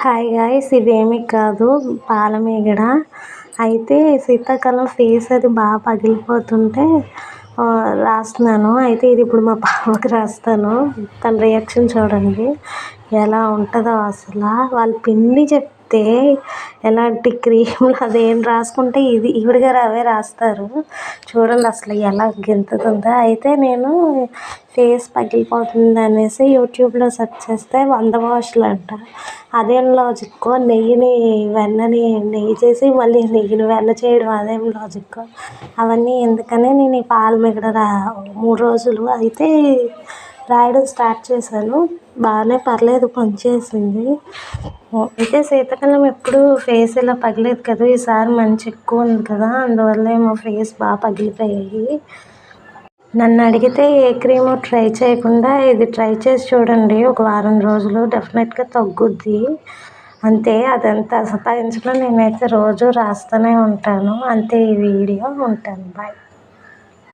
Hi guys, ఇవేమీ కాదు పాలమీగడ. అయితే శీతాకాలం ఫేస్ అది బాగా పగిలిపోతుంటే రాస్తున్నాను. అయితే ఇది ఇప్పుడు మా పాపకి రాస్తాను. తన రియాక్షన్ చూడండి ఎలా ఉంటుందో. అసలు వాళ్ళ పిన్ని చెప్తే ఎలాంటి క్రీములు అదేం రాసుకుంటే ఈవిడ గారు అవే రాస్తారు. చూడండి అసలు ఎలా గెంతుతుందో. అయితే నేను ఫేస్ పగిలిపోతుంది అనేసి యూట్యూబ్లో సెర్చ్ చేస్తే 100 వాష్లు అంట. అదేం లాజిక్కో, వెన్నని నెయ్యి చేసి మళ్ళీ నెయ్యిని వెన్న చేయడం అదేం లాజిక్కో, అవన్నీ ఎందుకని నేను ఈ పాలమీగడ 3 రోజులు అయితే రాయడం స్టార్ట్ చేశాను. బాగానే పర్లేదు, పనిచేసింది. అయితే శీతాకాలం ఎప్పుడు ఫేస్ ఇలా పగిలేదు కదా, ఈసారి మంచు ఎక్కువ ఉంది కదా, అందువల్ల ఏమో ఫేస్ బాగా పగిలిపోయాయి. నన్ను అడిగితే ఏ క్రీము ట్రై చేయకుండా ఇది ట్రై చేసి చూడండి, ఒక వారం రోజులు డెఫినెట్గా తగ్గుద్ది. అంతే, అదంతా సతాయించడం. నేనైతే రోజు రాస్తూనే ఉంటాను. అంతే ఈ వీడియో. ఉంటాను, బాయ్.